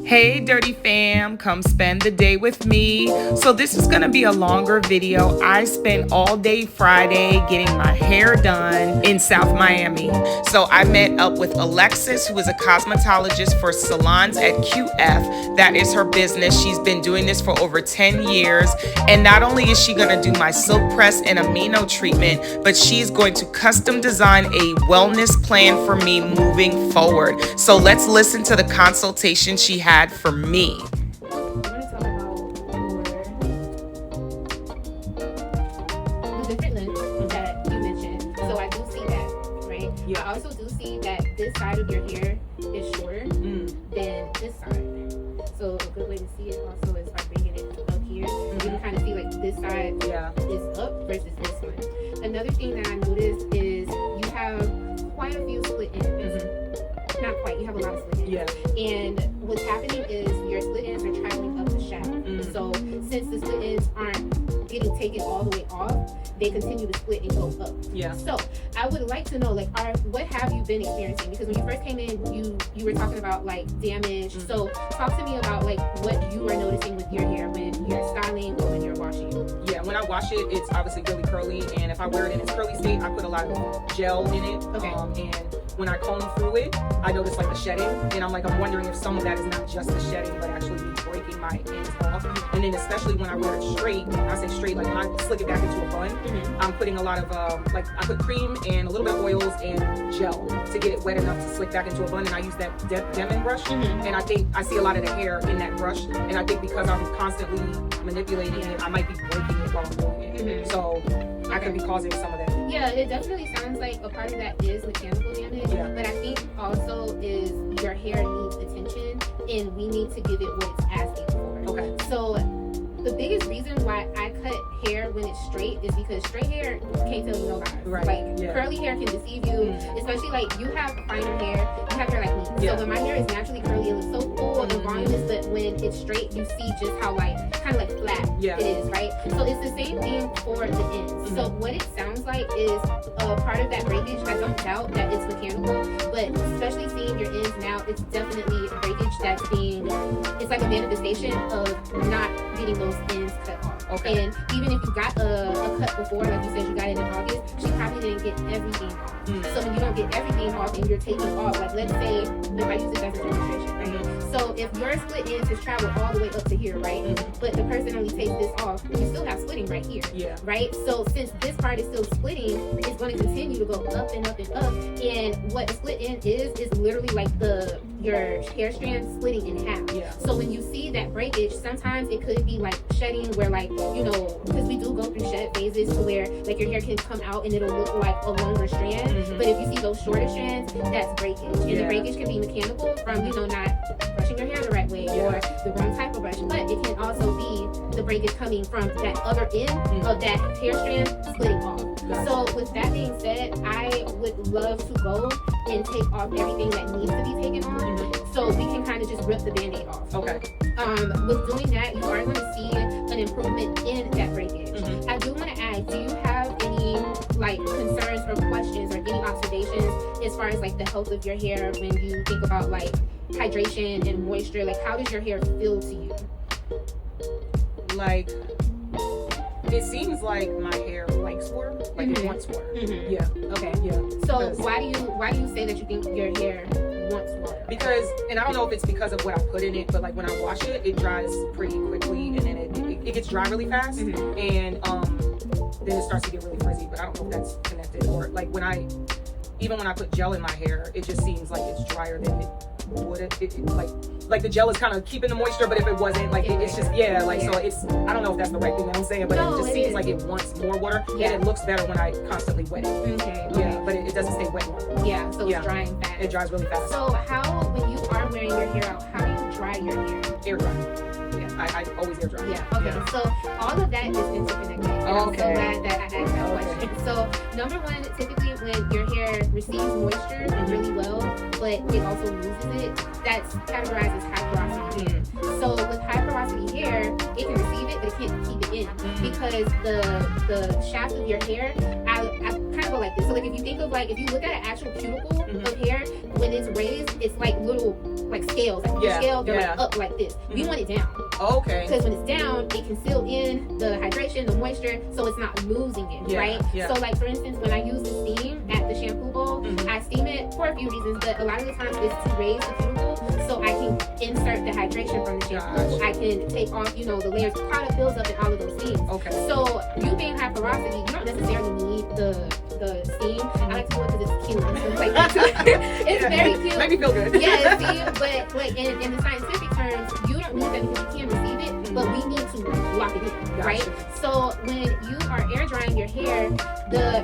Hey Dirty Fam, come spend the day with me. So this is gonna be a longer video. I spent all day Friday getting my hair done in South Miami. So I met up with Alexis, who is a cosmetologist for Salons at QF. That is her business. She's been doing this for over 10 years. And not only is she gonna do my silk press and amino treatment, but she's going to custom design a wellness plan for me moving forward. So let's listen to the consultation she had for me. I want to talk about the different lengths that you mentioned. So I do see that, right? Yeah. I also do see that this side of your hair is shorter than this side. So a good way to see it also is by bringing it up here. You can kind of see like this side is up versus this one. Another thing that I noticed is you have quite a few split ends. Not quite, you have a lot of split ends. Yeah. And what's happening is your split ends are traveling up the shaft. So since the split ends aren't getting taken all the way off, they continue to split and go up. Yeah. So I would like to know, like, what have you been experiencing? Because when you first came in, you were talking about like damage. So talk to me about like what you are noticing with your hair when you're styling or when you're washing. Yeah, when I wash it, it's obviously really curly, and if I wear it in its curly state, I put a lot of gel in it. Okay. And when I comb through it, I notice like the shedding, and I'm wondering if some of that is not just the shedding, but actually me breaking my ends off. And then especially when I wear it straight, I say straight, like when I slick it back into a bun, I'm putting a lot of I put cream and a little bit of oils and gel to get it wet enough to slick back into a bun, and I use that Demon brush, and I think I see a lot of the hair in that brush, and I think because I'm constantly manipulating it, I might be breaking it while I'm doing it. So I could be causing some of that. Yeah, it definitely sounds like a part of that is mechanical damage, but I think also is your hair needs attention, and we need to give it what it's asking for. Okay. So the biggest reason why I cut hair when it's straight is because straight hair can't tell you no lies. Right. Like curly hair can deceive you, especially like you have finer hair, you have hair like me. So when my hair is naturally curly, it looks so full and voluminous, but when it's straight, you see just how like kind of like flat it is, right? So it's the same thing for the ends. So what it sounds like is a part of that breakage. I don't doubt that it's mechanical, but especially seeing your ends now, it's definitely a breakage that's being, it's like a manifestation of not getting those ends cut off. Okay. And even if you got a cut before, like you said you got it in August, she probably didn't get everything off. So when you don't get everything off and you're taking off, like let's say, if I use this as a demonstration, right? So if your split ends has traveled all the way up to here, right? But the person only takes this off, you still have splitting right here, right? So since this part is still splitting, it's going to continue to go up and up and up. And what a split end is literally like your hair strand splitting in half. So when you see that breakage, sometimes it could be like shedding, where like, you know, because we do go through shed phases to where like your hair can come out and it'll look like a longer strand. But if you see those shorter strands, that's breakage. And the breakage can be mechanical from, you know, not brushing your hair the right way or the wrong type of brush. But it can also be the breakage coming from that other end of that hair strand splitting off. So with that being said, I would love to go and take off everything that needs to be taken off, so we can kind of just rip the band-aid off. Okay. With doing that, you are going to see an improvement in that breakage. I do want to ask, do you have any like concerns or questions or any observations as far as like the health of your hair when you think about like hydration and moisture? Like, how does your hair feel to you? Like, it seems like my hair likes water, like it wants water. Yeah. Okay. Yeah. So why do you say that you think your hair wants water? Because, and I don't know if it's because of what I put in it, but like when I wash it, it dries pretty quickly, and then it gets dry really fast, and then it starts to get really frizzy. But I don't know if that's connected, or like even when I put gel in my hair, it just seems like it's drier than it would. Like the gel is kind of keeping the moisture, but if it wasn't, like it's just so it's, I don't know if that's the right thing that I'm saying, but it just seems like it wants more water, and it looks better when I constantly wet it. Yeah, but it doesn't stay wet long. Yeah, so it's drying fast. It dries really fast. So when you are wearing your hair out, how do you dry your hair? Air dry. I always air dry. Yeah, okay. So all of that is interconnected. And I'm so glad that I asked that question. So number one, typically when your hair receives moisture really well, but it also loses it, that's categorized as high porosity. So with high porosity hair, it can receive it, but it can't keep it in because the shaft of your hair, I kind of go like this. So like if you think of like, if you look at an actual cuticle of hair, when it's raised, it's like little like scales. Like the scale, they're like up like this. We want it down. Okay. Because when it's down, it can seal in the hydration, the moisture, so it's not losing it, right? So like for instance, when I use the steam at the shampoo bowl, I steam it for a few reasons, but a lot of the times it's to raise the cuticle so I can insert the hydration from the shampoo. I can take off, you know, the layers of product builds up and all of those things. Okay. So you being high porosity, you don't necessarily need the steam. I like to do it because it's cute and stuff like that. It's very cute. Make me feel good. Yeah, see, but like in the scientific terms, you don't need that because you can receive it, but we need to lock it in, right? So when you are air drying your hair,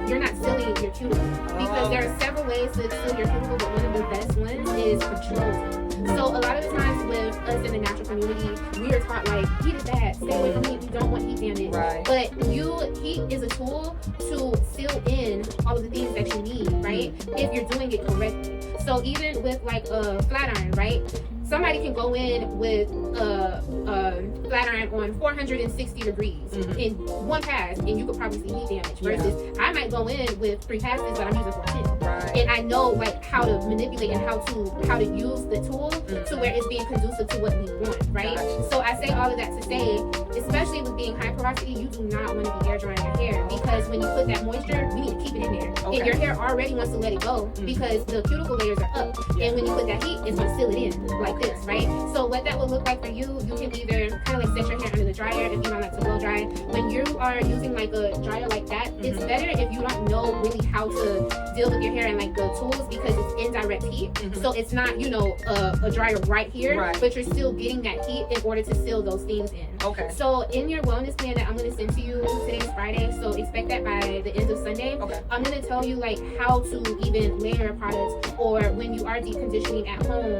you're not sealing your cuticle because there are several ways to seal your cuticle, but one of the best ones is control. So a lot of the times with us in the natural community, we are taught like, heat is bad, stay away from heat, we don't want heat damage. Right. But heat is a tool to seal in all of the things that you need, right? If you're doing it correctly. So even with like a flat iron, right? Somebody can go in with a flat iron on 460 degrees in one pass, and you could probably see heat damage. Versus, I might go in with 3 passes, but I'm using 410, and I know like how to manipulate and how to use the tool to where it's being conducive to what we want, right? So I say all of that to say, especially with being high porosity, you do not want to be air drying your hair because when you put that moisture, we need to keep it in there, and your hair already wants to let it go because the cuticle layers are up, and when you put that heat, it's going to seal it in like this, right? So what that would look like for you, you can either kind of like set your hair under the dryer if you don't like to blow dry. When you are using like a dryer like that, it's better if you don't know really how to deal with your hair and like the tools because it's indirect heat. So it's not, you know, a dryer right here, but you're still getting that heat in order to seal those things in. Okay. So in your wellness plan that I'm going to send to you, today's Friday, so expect that by the end of Sunday. I'm going to tell you like how to even layer products, or when you are deep conditioning at home,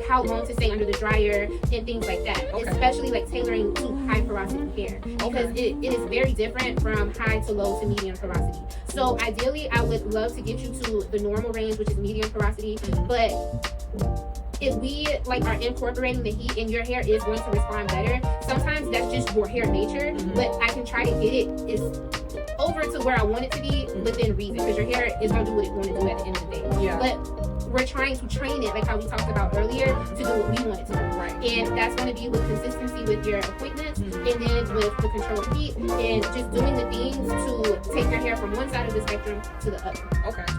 how long to stay under the dryer and things like that, especially like tailoring to high porosity hair because it is very different from high to low to medium porosity. So ideally I would love to get you to the normal range, which is medium porosity, but if we like are incorporating the heat and your hair is going to respond better, sometimes that's just your hair nature, but I can try to get it over to where I want it to be within reason, because your hair is going to do what it want to do at the end of the day. But we're trying to train it, like how we talked about earlier, to do what we want it to do. And that's going to be with consistency with your appointments, and then with the control of heat, and just doing the things to take your hair from one side of the spectrum to the other.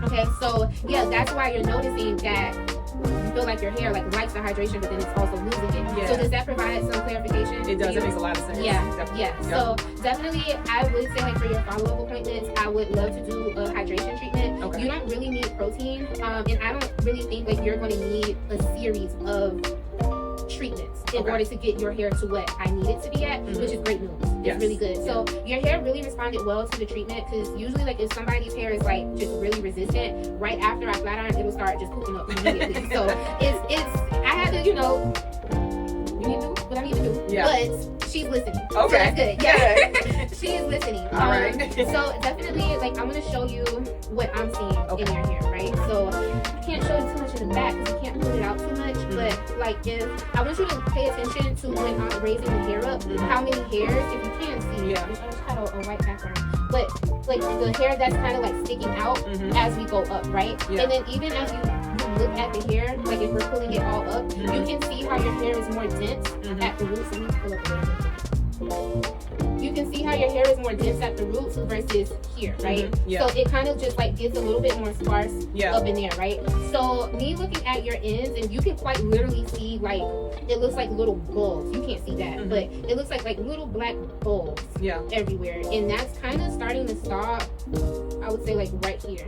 Okay, so yeah, that's why you're noticing that you feel like your hair like likes the hydration, but then it's also losing it. So does that provide some clarification? It does. It makes a lot of sense. So definitely, I would say like for your follow-up appointments, I would love to do a hydration treatment. You don't really need protein, and I don't really think like you're going to need a series of treatments in order to get your hair to what I need it to be at, which is great news. It's really good. So your hair really responded well to the treatment, because usually like if somebody's hair is like just really resistant, right after I flat iron, it'll start just pooping up immediately. So it's I had to, you know, you need to do what I need to do. But she's listening. So that's good. She is listening. All right. So definitely, like, I'm gonna show you what I'm seeing in your hair, right? So I can't show you too much in the back because you can't pull it out too much. But like, if I want you to pay attention to when I'm raising the hair up, how many hairs, if you can see. I just had a white background, but like the hair that's kind of like sticking out as we go up, right? And then even as you look at the hair, like if we're pulling it all up, you can see how your hair is more dense at the roots. Let me pull up the hair. You can see how your hair is more dense at the roots versus here, right? So it kind of just like gets a little bit more sparse up in there, right? So me looking at your ends, and you can quite literally see like it looks like little bulbs. You can't see that, but it looks like little black bulbs everywhere, and that's kind of starting to stop. I would say like right here.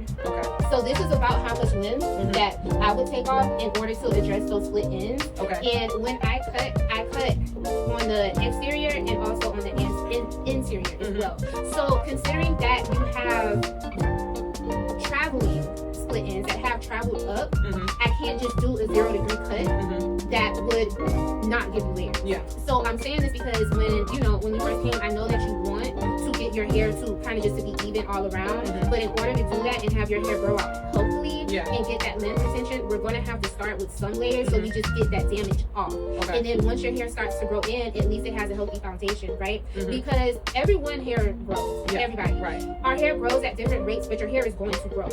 So this is about how much length that I would take off in order to address those split ends. And when I cut on the exterior and also on the interior as well. So considering that you have traveling split ends that have traveled up, I can't just do a 0 degree cut that would not give you layer. So I'm saying this because when you first came, I know that you want to get your hair to kind of just to be even all around, but in order to do that and have your hair grow out healthily, and get that length retention, we're going to have to start with some layers so we just get that damage off. And then once your hair starts to grow in, at least it has a healthy foundation, right? Because everyone hair grows, everybody. Our hair grows at different rates, but your hair is going to grow.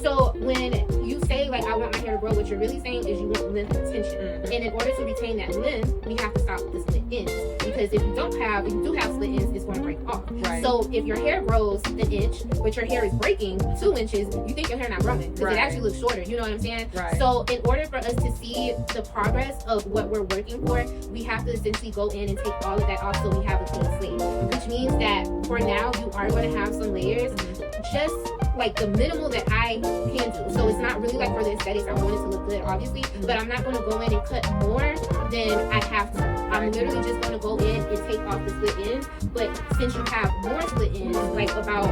So when you say like, I want my hair to grow, what you're really saying is you want length retention. And in order to retain that length, we have to stop with the split ends. Because if you do have split ends, it's going to break off. So if your hair grows an inch, but your hair is breaking 2 inches, you think your hair not growing because it actually looks shorter. You know what I'm saying? So in order for us to see the progress of what we're working for, we have to essentially go in and take all of that off so we have a clean slate. Which means that for now, you are going to have some layers, just like the minimal that I can do. So it's not really like for the aesthetics. I want it to look good, obviously, but I'm not going to go in and cut more than I have to. I'm literally just going to go in and take off the split ends. But since you have more split ends, like about,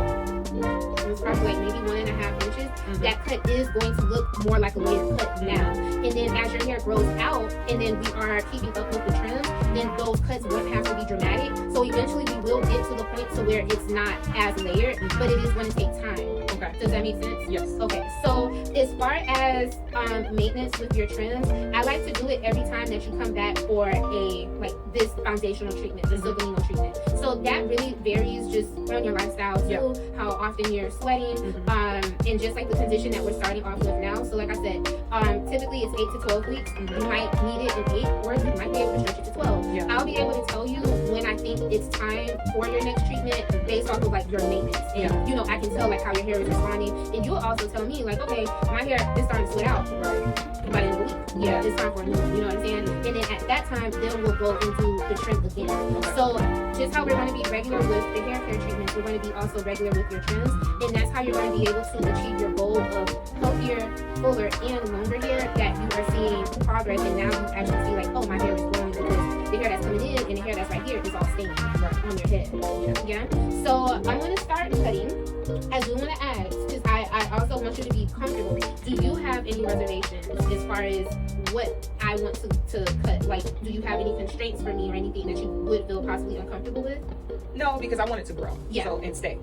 it's probably like maybe 1.5 inches, that cut is going to look more like a layered cut now. And then as your hair grows out, and then we are keeping up with the trims, then those cuts won't have to be dramatic. So eventually we will get to the point to where it's not as layered, but it is going to take time. Does that make sense? Yes. Okay, so as far as maintenance with your trims, I like to do it every time that you come back for this foundational treatment, the amino treatment. So that really varies just on your lifestyle too, how often you're sweating, and just like the condition that we're starting off with now. So like I said, typically it's 8 to 12 weeks. You might need it in 8, or you might be able to stretch it to 12. I'll be able to tell you when I think it's time for your next treatment based off of like your maintenance. And you know, I can tell like how your hair is responding, and you'll also tell me like, okay, my hair is starting to sweat out by the end of the week. It's time for a new one. You know what I'm saying? And then at that time, then we'll go into the trim again. So just how we're going to be regular with the hair care treatments, we're going to be also regular with your trims, and that's how you're going to be able to achieve your goal of healthier, fuller, and longer hair that you are seeing progress. And now you actually see like, oh, my hair is growing because the hair that's coming in and the hair that's right here is all staying on your head. So I'm going to start cutting. I do want to ask, because I also want you to be comfortable. Do you have any reservations as far as what I want to cut? Like, do you have any constraints for me or anything that you would feel possibly uncomfortable with? No, because I want it to grow. And stay.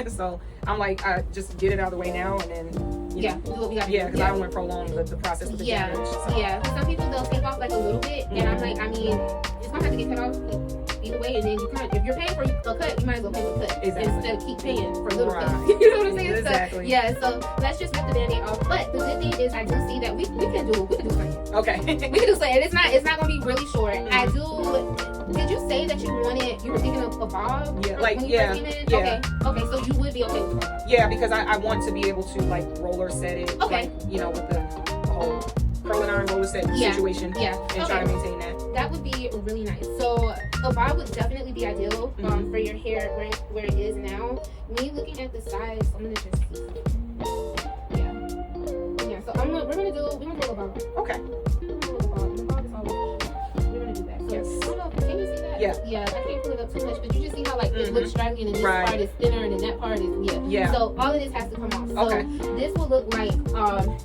So I'm like, just get it out of the way now, and then do what we got to do. Because I don't want to prolong the process with the damage. So. Because some people, they'll take off like a little bit, and I'm like, I mean, it's gonna have to get cut off either way, and then you kind of, if you're paying for a cut, you might as well pay for a cut instead of keep paying for little cuts. You know what I'm saying? Exactly. So let's just rip the band-aid off. But the good thing is, I do see that we can do something. Okay. We can do something. It's not gonna be really short. I do. Did you say that you were thinking of a bob? When you first came in? Okay, so you would be okay with a bob? Yeah, because I want to be able to like roller set it. Okay. Like, with the whole curling iron roller set situation. And try to maintain that. That would be really nice. So a bob would definitely be ideal for your hair where it is now. Me looking at the size, I'm gonna just see. So we're gonna do a bob. Okay. I can't pull it up too much, but you just see how like it looks straggly, and then this part is thinner, and then that part is So all of this has to come off. So this will look like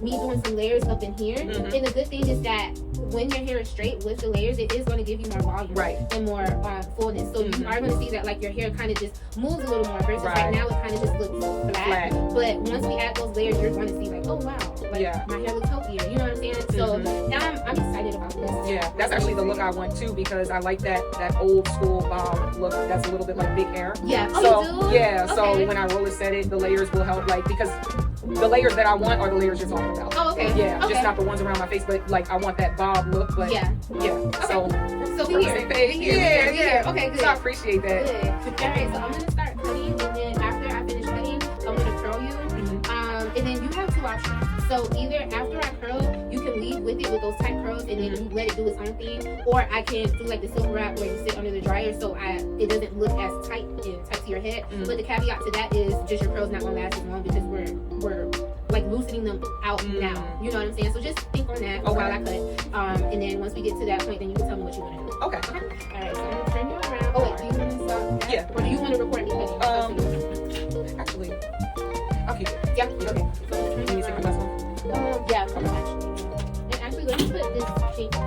me doing some layers up in here. And the good thing is that when your hair is straight with the layers, it is going to give you more volume and more fullness. So you are going to see that like your hair kind of just moves a little more versus right now it kind of just looks flat. But once we add those layers, you're going to see like, oh wow, like my hair looks healthier. You know what I'm saying? So I'm excited about this. That's actually the look I want too, because I like that old school bob look that's a little bit like big hair. So you do? So when I roller set it, the layers will help, like, because the layers that I want are the layers you're talking about. Just not the ones around my face, but like I want that bob look. But so we here. Okay, good. So I appreciate that. Good. All right, so I'm gonna start cutting, and then after I finish cutting, I'm gonna curl you. And then you have 2 options. So either after I curl, you can leave with it with those tight curls, and then you let it do its own thing, or I can do like the silk wrap where you sit under the dryer, so it doesn't look as tight to your head. But the caveat to that is just your curls not gonna last as long because we're like loosening them out now. You know what I'm saying? So just think on that while I cut. And then once we get to that point, then you can tell me what you want to do. Okay. All right. So I'm gonna turn you around. Oh wait, do you want to stop? Or do you want to record me cutting? Actually, I'll keep it. Okay. So can you take the last one? Actually, let me put this shape on.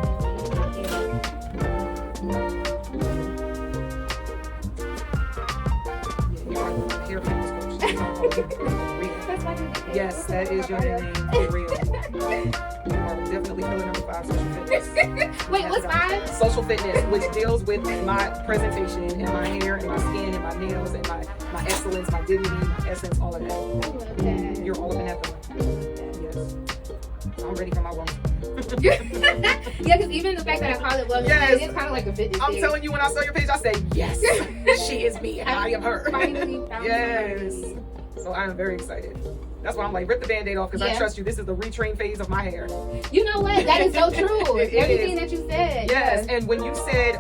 Hair fitness coach. That's why you Yes, that is your name for real. You are definitely pillar number 5, social fitness. Wait, what's 5? Social fitness, which deals with my presentation and my hair and my skin and my nails and my excellence, my dignity, my essence, all of that. I love that. You're all up in that pillar. Yes. I'm ready for my wellness. Yeah, because even the fact that I call it wellness, Yes. it's kind of like a fitness I'm thing. telling you, when I saw your page, I said, yes, she is me and I am her. Finally found Yes. me. So I am very excited. That's why I'm like, rip the Band-Aid off, because I trust you. This is the retrain phase of my hair. You know what? That is so true. It Everything is. that you said. Yes. And when you said,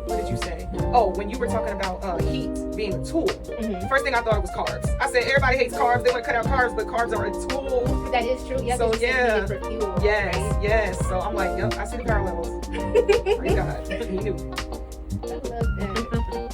what did you say? Oh, when you were talking about heat being a tool, first thing I thought it was carbs. I said everybody hates carbs. They want to cut out carbs, but carbs are a tool. That is true. Yep, So, it's just yeah. needed for fuel, Yes, right? yes. So I'm like, yep, I see the parallels. Praise God. He knew. I love that.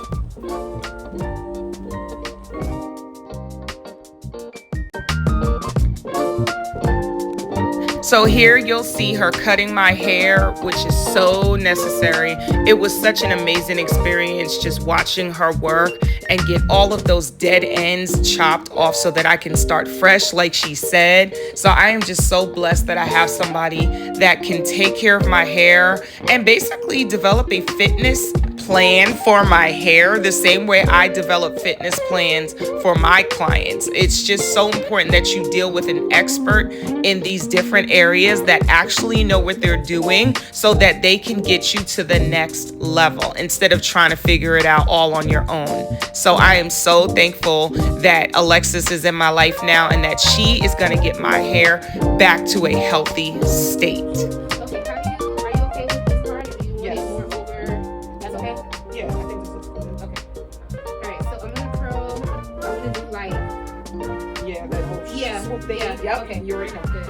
So here you'll see her cutting my hair, which is so necessary. It was such an amazing experience just watching her work and get all of those dead ends chopped off so that I can start fresh, like she said. So I am just so blessed that I have somebody that can take care of my hair and basically develop a fitness plan for my hair the same way I develop fitness plans for my clients. It's just so important that you deal with an expert in these different areas that actually know what they're doing so that they can get you to the next level instead of trying to figure it out all on your own. So I am so thankful that Alexis is in my life now and that she is going to get my hair back to a healthy state. Okay, are you okay with this part? Or do you want Yes. it more over? That's okay? Yeah, I think this looks good. Okay. Alright, so I'm gonna curl. I'm gonna do like Yeah, that whole swoop thing. yeah. Yep. Okay. You already know. Good.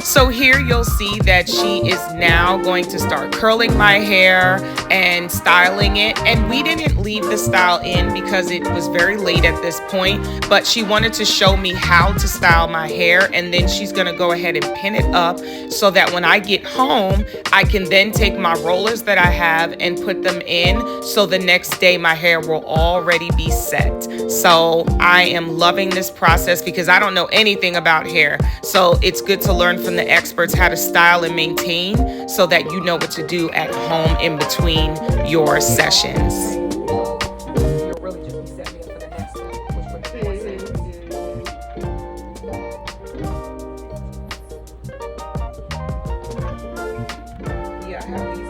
So here you'll see that she is now going to start curling my hair and styling it. And we didn't leave the style in because it was very late at this point, but she wanted to show me how to style my hair. And then she's going to go ahead and pin it up so that when I get home, I can then take my rollers that I have and put them in. So the next day my hair will already be set. So I am loving this process because I don't know anything about hair. So it's good to learn from the experts how to style and maintain so that you know what to do at home in between your sessions. You'll really just be setting me up for the next one, which would be more sense. Yeah, I have these.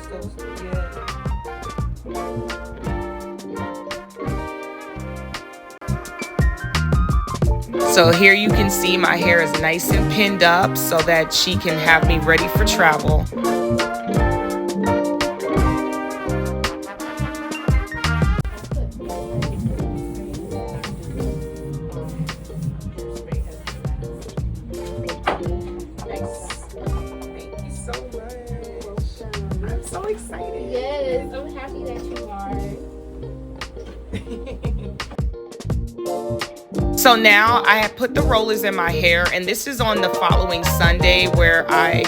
Those, yeah. So here you can see my hair is nice and pinned up so that she can have me ready for travel. Thank you so much. I'm so excited. Yes, I'm happy that you are. So now I have put the rollers in my hair, and this is on the following Sunday where I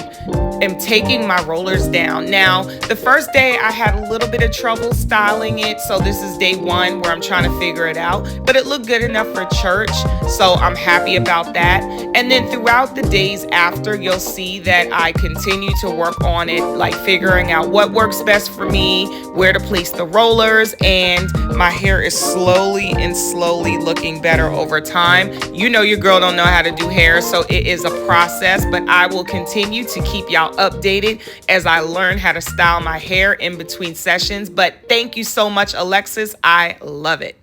am taking my rollers down. Now, the first day I had a little bit of trouble styling it, so this is day 1 where I'm trying to figure it out, but it looked good enough for church, so I'm happy about that. And then throughout the days after, you'll see that I continue to work on it, like figuring out what works best for me, where to place the rollers, and my hair is slowly looking better over time. You know your girl don't know how to do hair, so it is a process, but I will continue to keep y'all updated as I learn how to style my hair in between sessions. But thank you so much, Alexis. I love it.